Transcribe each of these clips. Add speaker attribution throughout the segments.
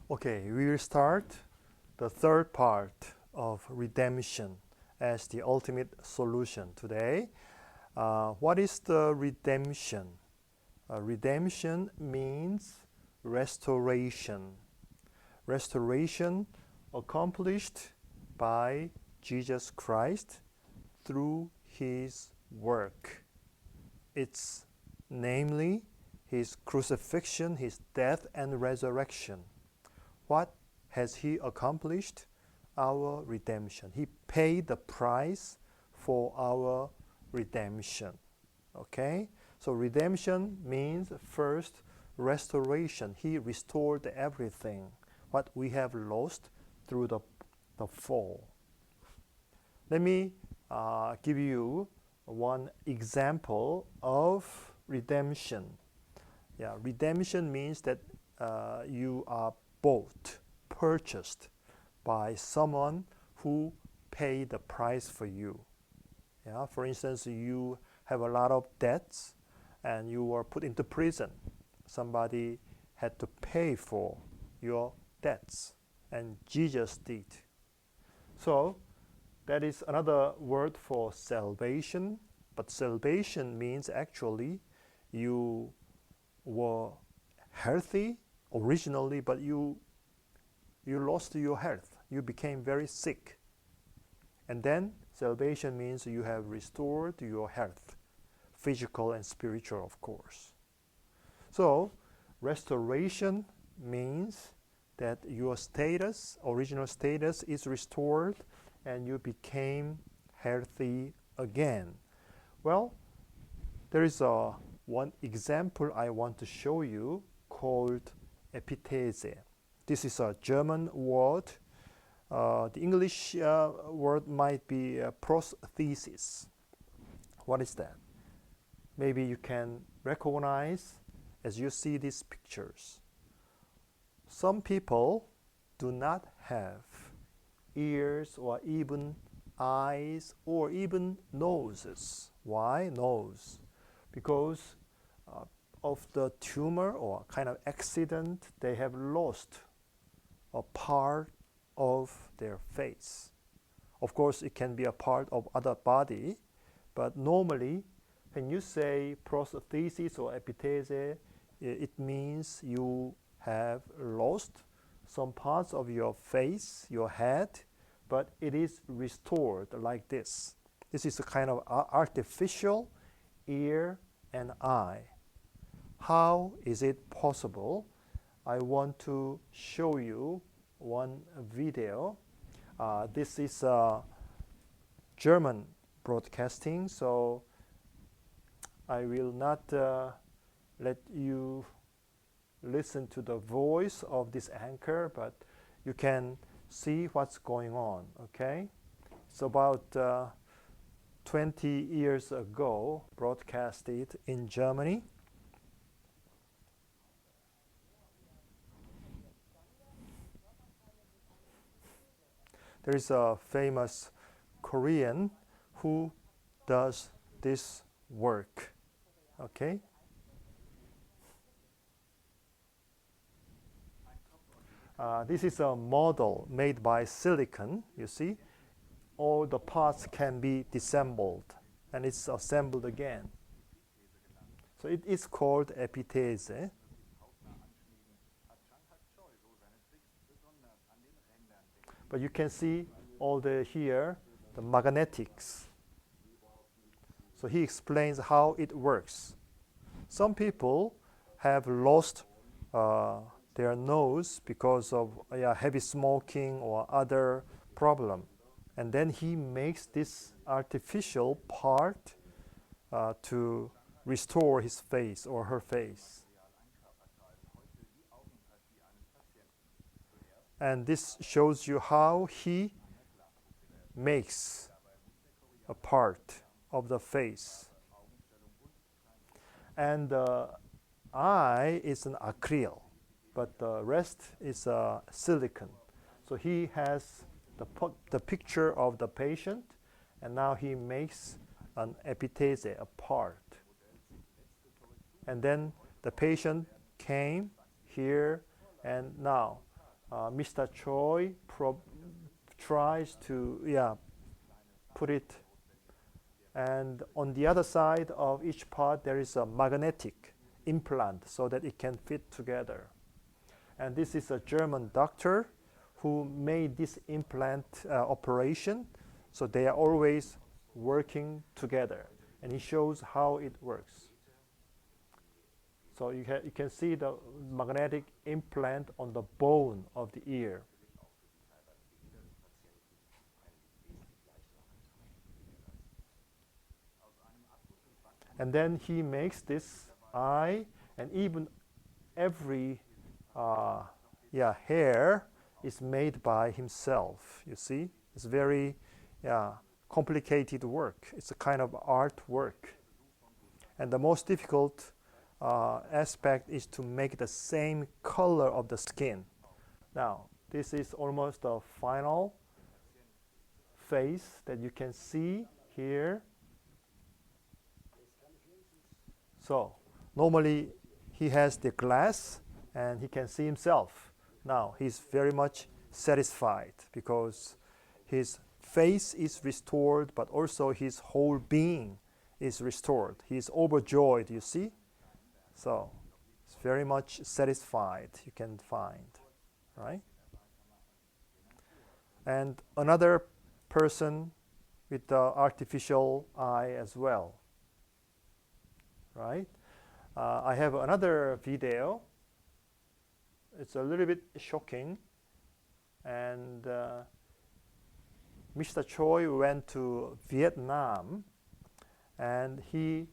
Speaker 1: Okay, we will start the third part of redemption as the ultimate solution today. What is the redemption? Redemption means restoration. Restoration accomplished by Jesus Christ through his work. It's namely his crucifixion, his death, and resurrection. What has he accomplished? Our redemption. He paid the price for our redemption. Okay? So redemption means first restoration. He restored everything what we have lost through the fall. Let me give you one example of redemption. Yeah, redemption means that you are bought, purchased by someone who paid the price for you. Yeah, for instance, you have a lot of debts and you were put into prison. Somebody had to pay for your debts, and Jesus did. So that is another word for salvation, but salvation means actually you were healthy originally, but you lost your health. You became very sick. And then salvation means you have restored your health, physical and spiritual, of course. So restoration means that your status, original status, is restored and you became healthy again. Well, there is one example I want to show you called epithese. This is a German word. The English word might be prosthesis. What is that? Maybe you can recognize as you see these pictures. Some people do not have ears or even eyes or even noses. Why nose? Because of the tumor or kind of accident, they have lost a part of their face. Of course, it can be a part of other body, but normally when you say prosthesis or epithese, it means you have lost some parts of your face, your head, but it is restored like this. This is a kind of artificial ear and eye. How is it possible? I want to show you one video. This is German broadcasting, so I will not let you listen to the voice of this anchor, but you can see what's going on, okay? It's about 20 years ago, broadcasted in Germany. There is a famous Korean who does this work, okay? This is a model made by silicon, you see. All the parts can be disassembled and it's assembled again. So it is called epithese. But you can see all the here, the magnetics. So he explains how it works. Some people have lost their nose because of heavy smoking or other problem. And then he makes this artificial part to restore his face or her face. And this shows you how he makes a part of the face. And the eye is an acryl, but the rest is silicon. So he has the picture of the patient, and now he makes an epithese, a part. And then the patient came here, and now Mr. Choi tries to put it, and on the other side of each part there is a magnetic implant so that it can fit together. And this is a German doctor who made this implant operation, so they are always working together, and he shows how it works. So you can see the magnetic implant on the bone of the ear. And then he makes this eye, and even every hair is made by himself. You see, it's very complicated work. It's a kind of artwork, and the most difficult aspect is to make the same color of the skin. Now, this is almost the final face that you can see here. So normally he has the glass and he can see himself. Now he's very much satisfied because his face is restored, but also his whole being is restored. He's overjoyed, you see. So it's very much satisfied, you can find, right? And another person with the artificial eye as well, right? I have another video. It's a little bit shocking, and Mr. Choi went to Vietnam, and he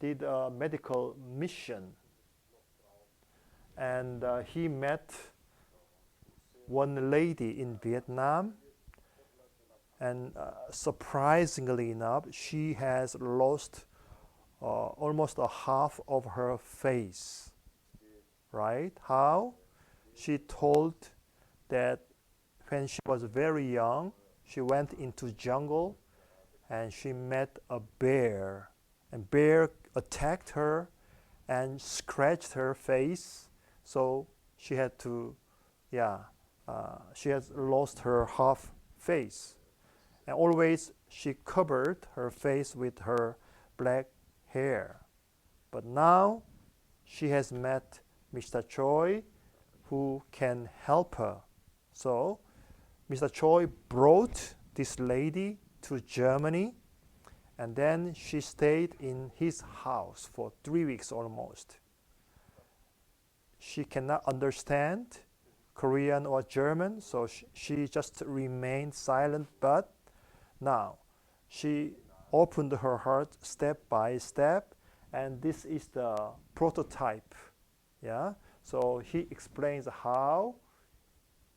Speaker 1: did a medical mission, and he met one lady in Vietnam, and surprisingly enough, she has lost almost a half of her face. Right? How? She told that when she was very young, she went into jungle and she met a bear, and bear attacked her and scratched her face, so she had to she has lost her half face, and always she covered her face with her black hair. But now she has met Mr. Choi, who can help her. So Mr. Choi brought this lady to Germany, and then she stayed in his house for 3 weeks almost. She cannot understand Korean or German, so she just remained silent, but now she opened her heart step by step, and this is the prototype. Yeah, so he explains how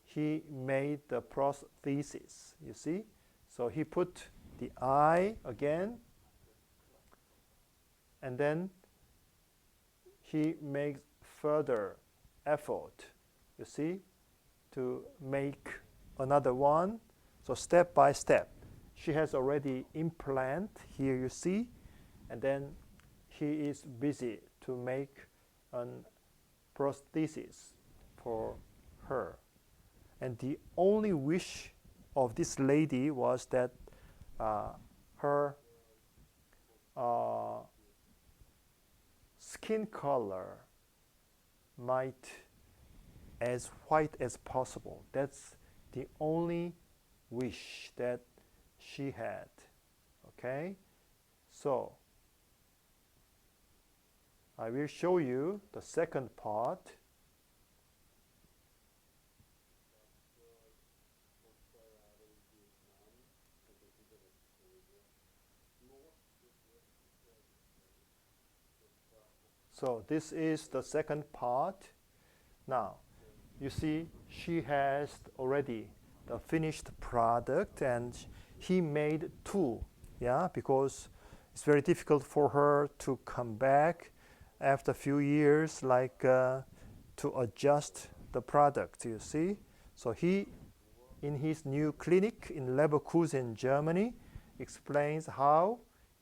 Speaker 1: he made the prosthesis, you see. So he put the eye again, and then he makes further effort, you see, to make another one. So step by step, she has already implant here, you see, and then he is busy to make an prosthesis for her. And the only wish of this lady was that her skin color might as white as possible. That's the only wish that she had. Okay, so I will show you the second part. So this is the second part. Now, you see, she has already the finished product, and he made two, because it's very difficult for her to come back after a few years, like to adjust the product, you see. So he, in his new clinic in Leverkusen, Germany, explains how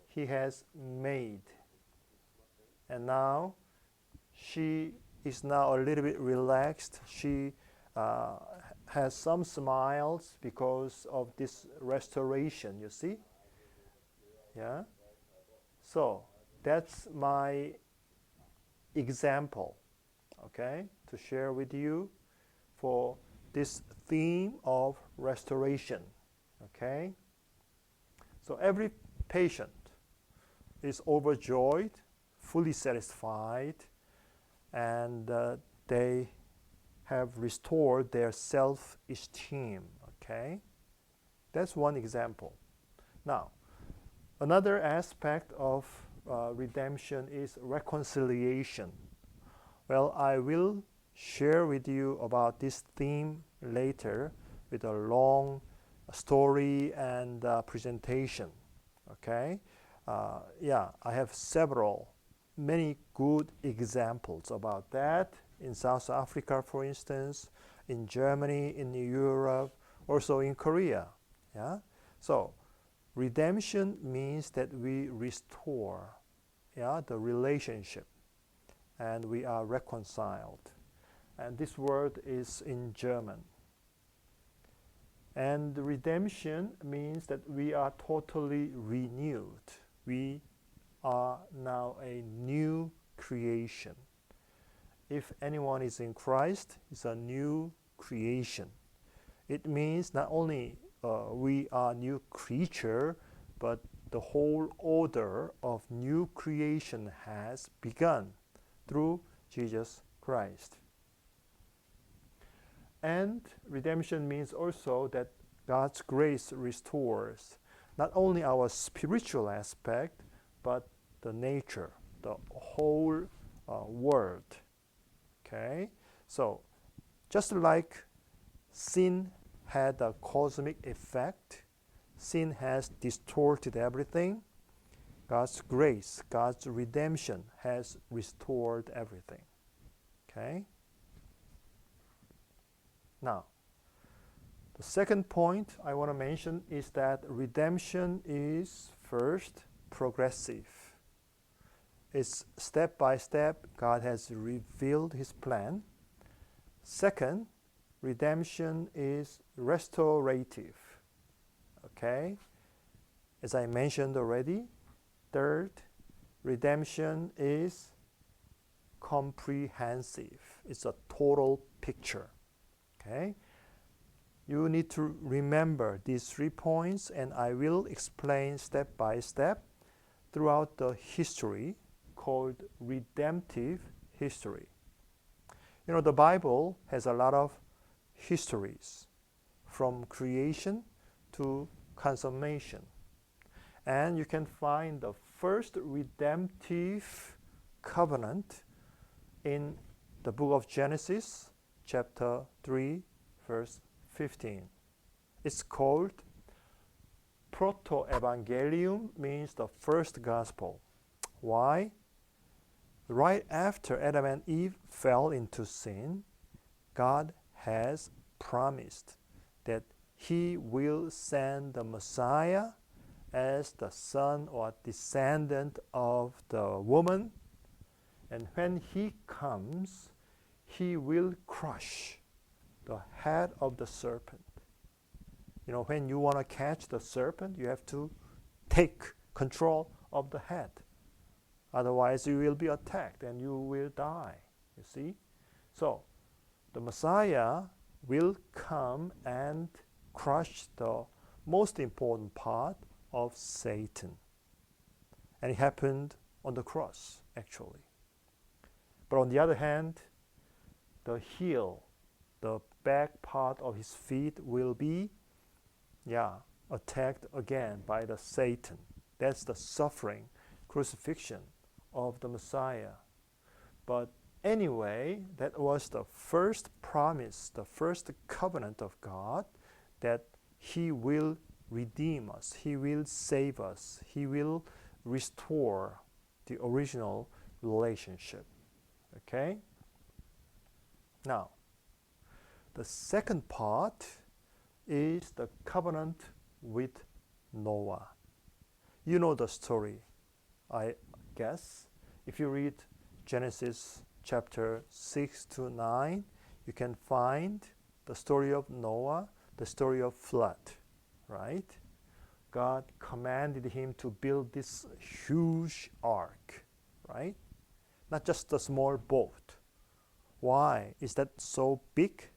Speaker 1: he has made. And now she is now a little bit relaxed. She has some smiles because of this restoration, you see? Yeah? So that's my example, okay, to share with you for this theme of restoration, okay? So every patient is overjoyed, fully satisfied, and they have restored their self-esteem, okay? That's one example. Now, another aspect of redemption is reconciliation. Well, I will share with you about this theme later with a long story and presentation, okay? Yeah, I have many good examples about that in South Africa, for instance, in Germany, in Europe, also in Korea. Yeah. So redemption means that we restore, yeah, the relationship, and we are reconciled. And this word is in German. And redemption means that we are totally renewed. We are now a new creation. If anyone is in Christ, it's a new creation. It means not only we are new creature, but the whole order of new creation has begun through Jesus Christ. And redemption means also that God's grace restores not only our spiritual aspect, but the nature, the whole world. Okay, so just like sin had a cosmic effect, sin has distorted everything. God's grace, God's redemption has restored everything. Okay? Now, the second point I want to mention is that redemption is first progressive. It's step by step, God has revealed His plan. Second, redemption is restorative. Okay? As I mentioned already. Third, redemption is comprehensive. It's a total picture. Okay? You need to remember these 3 points, and I will explain step by step throughout the history called redemptive history. You know, the Bible has a lot of histories from creation to consummation. And you can find the first redemptive covenant in the book of Genesis, chapter 3, verse 15. It's called Proto-Evangelium, means the first gospel. Why? Right after Adam and Eve fell into sin, God has promised that He will send the Messiah as the son or descendant of the woman. And when He comes, He will crush the head of the serpent. You know, when you want to catch the serpent, you have to take control of the head. Otherwise, you will be attacked and you will die. You see? So, the Messiah will come and crush the most important part of Satan. And it happened on the cross, actually. But on the other hand, the heel, the back part of his feet will be, attacked again by the Satan. That's the suffering, crucifixion of the Messiah. But anyway, that was the first promise, the first covenant of God, that He will redeem us, He will save us, He will restore the original relationship. Okay? Now, the second part is the covenant with Noah. You know the story, I guess. If you read Genesis chapter 6 to 9, you can find the story of Noah, the story of flood, right? God commanded him to build this huge ark, right? Not just a small boat. Why is that so big?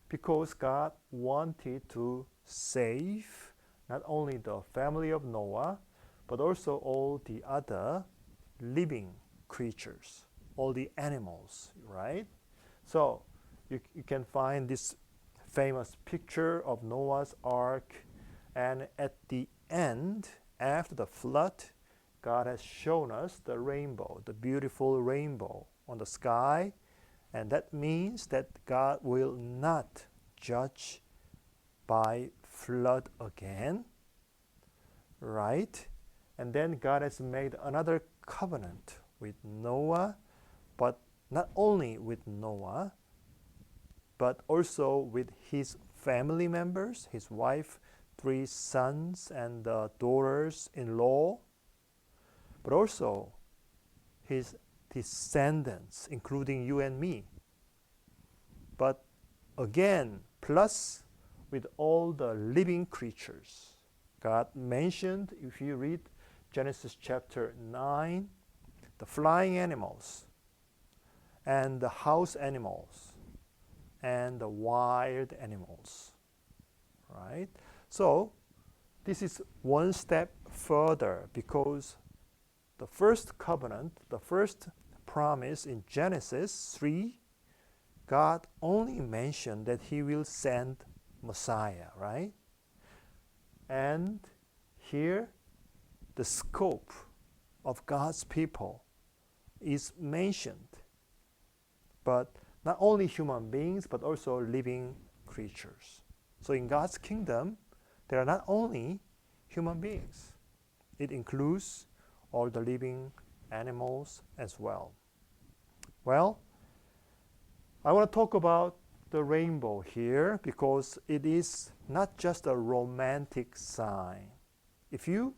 Speaker 1: Because God wanted to save not only the family of Noah, but also all the other living creatures, all the animals, right? So you can find this famous picture of Noah's ark, and at the end, after the flood, God has shown us the rainbow, the beautiful rainbow on the sky, and that means that God will not judge by flood again, right? And then God has made another covenant with Noah, but not only with Noah, but also with his family members, his wife, 3 sons and daughters-in-law, but also his descendants, including you and me. But again, plus with all the living creatures. God mentioned, if you read Genesis chapter 9, the flying animals and the house animals and the wild animals, right? So this is one step further, because the first covenant, the first promise in Genesis 3, God only mentioned that he will send Messiah, right? And here the scope of God's people is mentioned. But not only human beings, but also living creatures. So in God's kingdom, there are not only human beings. It includes all the living animals as well. Well, I want to talk about the rainbow here because it is not just a romantic sign. If you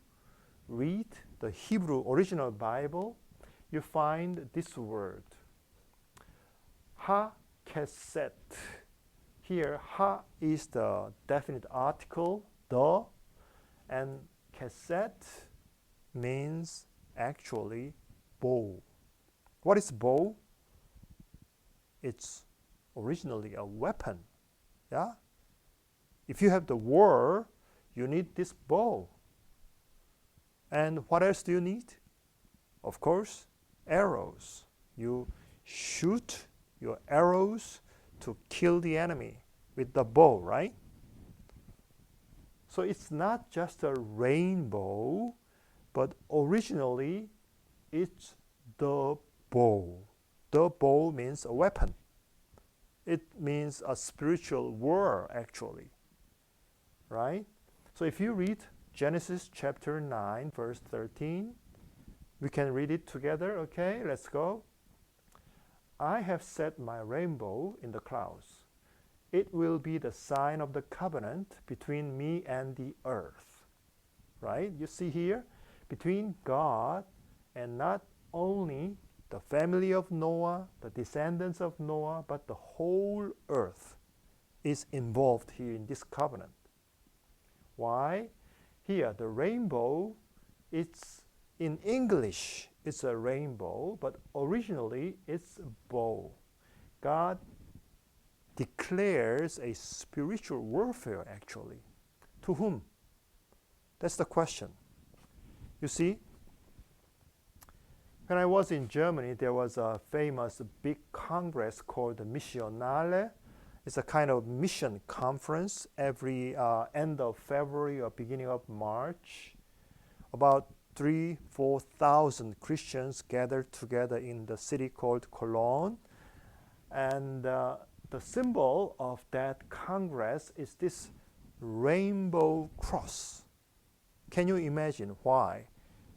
Speaker 1: read the Hebrew original Bible, you find this word, ha-keset. Here, ha is the definite article, the, and keset means actually bow. What is bow? It's originally a weapon. Yeah? If you have the war, you need this bow. And what else do you need? Of course, arrows. You shoot your arrows to kill the enemy with the bow, right? So it's not just a rainbow, but originally it's the bow. The bow means a weapon. It means a spiritual war, actually, right? So if you read Genesis chapter 9, verse 13, we can read it together, okay? Let's go. I have set my rainbow in the clouds. It will be the sign of the covenant between me and the earth, right? You see here, between God and not only the family of Noah, the descendants of Noah, but the whole earth is involved here in this covenant. Why? Here, the rainbow, it's in English, it's a rainbow, but originally it's a bow. God declares a spiritual warfare, actually. To whom? That's the question. You see, when I was in Germany, there was a famous big congress called the Missionale. It's a kind of mission conference every end of February or beginning of March. About 3,000-4,000 Christians gathered together in the city called Cologne. And the symbol of that congress is this rainbow cross. Can you imagine why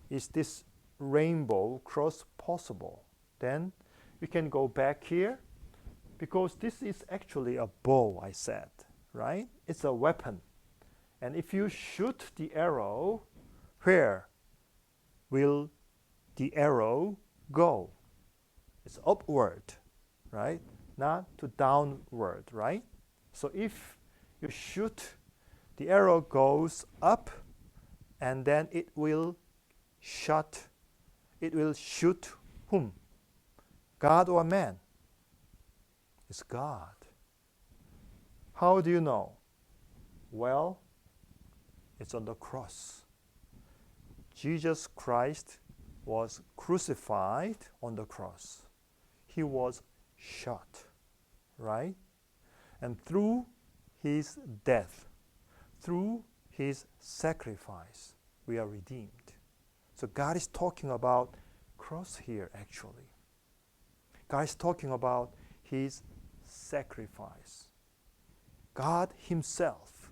Speaker 1: is this rainbow cross possible? Then we can go back here, because this is actually a bow, I said, right? It's a weapon. And if you shoot the arrow, where will the arrow go? It's upward, right? Not to downward, right? So if you shoot, the arrow goes up, and then it will shoot whom? God or man? It's God. How do you know? Well, it's on the cross. Jesus Christ was crucified on the cross. He was shot, right? And through his death, through his sacrifice, we are redeemed. So God is talking about cross here actually. God is talking about his sacrifice. God himself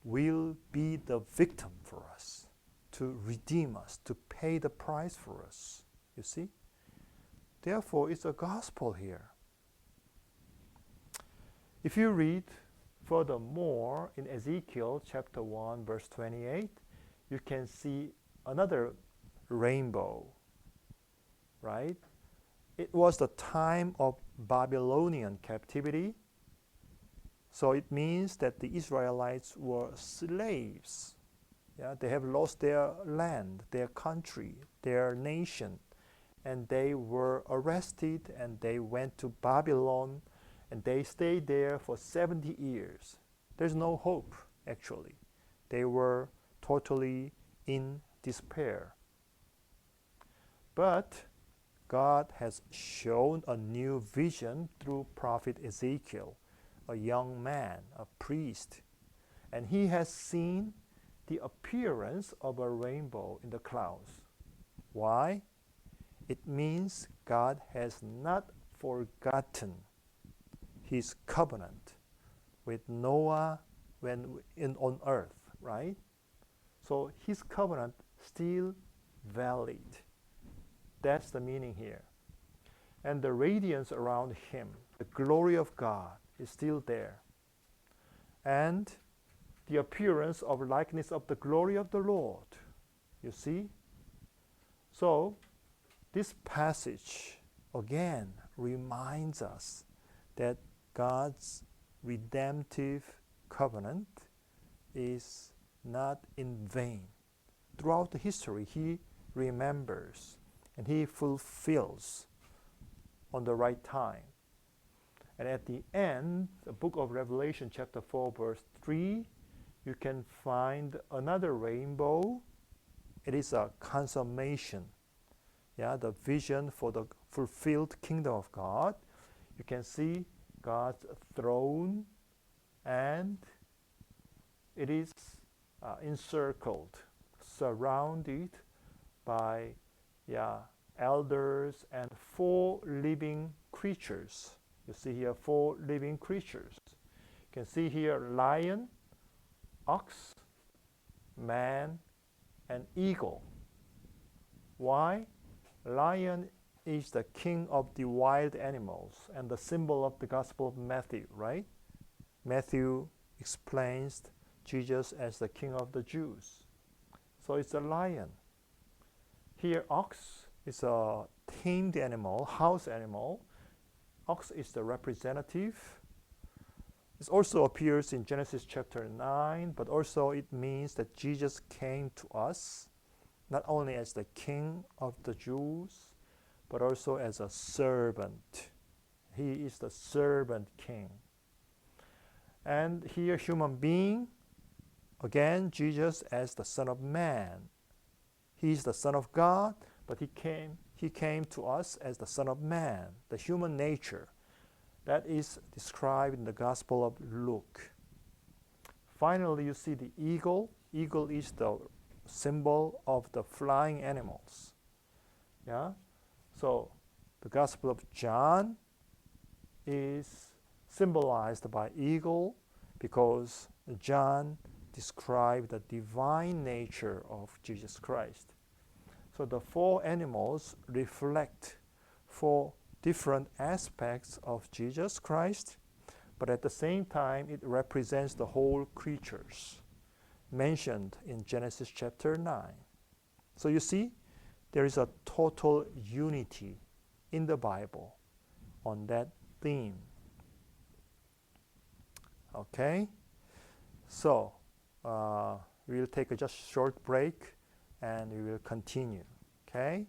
Speaker 1: will be the victim for us, to redeem us, to pay the price for us. You see? Therefore, it's a gospel here. If you read furthermore in Ezekiel chapter 1 verse 28, you can see another rainbow, right? It was the time of Babylonian captivity. So it means that the Israelites were slaves. Yeah, they have lost their land, their country, their nation, and they were arrested and they went to Babylon and they stayed there for 70 years. There's no hope, actually. They were totally in despair. But God has shown a new vision through prophet Ezekiel, a young man, a priest, and he has seen the appearance of a rainbow in the clouds. Why? It means God has not forgotten his covenant with Noah on earth, right? So his covenant still valid. That's the meaning here. And the radiance around him, the glory of God, is still there. And the appearance of likeness of the glory of the Lord. You see? So this passage again reminds us that God's redemptive covenant is not in vain. Throughout the history, he remembers and he fulfills on the right time. And at the end, the book of Revelation chapter 4 verse 3, you can find another rainbow. It is a consummation. Yeah, the vision for the fulfilled kingdom of God. You can see God's throne, and it is encircled, surrounded by elders and 4 living creatures. You see here 4 living creatures. You can see here lion, ox, man, and eagle. Why? Lion is the king of the wild animals and the symbol of the Gospel of Matthew, right? Matthew explains Jesus as the king of the Jews. So it's a lion. Here ox is a tamed animal, house animal. Ox is the representative. This also appears in Genesis chapter 9, but also it means that Jesus came to us not only as the king of the Jews, but also as a servant. He is the servant king. And here human being, again, Jesus as the Son of Man. He is the Son of God, but he came to us as the Son of Man, the human nature. That is described in the Gospel of Luke. Finally, you see the eagle. Eagle is the symbol of the flying animals. Yeah? So the Gospel of John is symbolized by eagle because John described the divine nature of Jesus Christ. So the 4 animals reflect 4 different aspects of Jesus Christ, but at the same time it represents the whole creatures mentioned in Genesis chapter 9. So you see, there is a total unity in the Bible on that theme. Okay, so we will take a just short break and we will continue. Okay.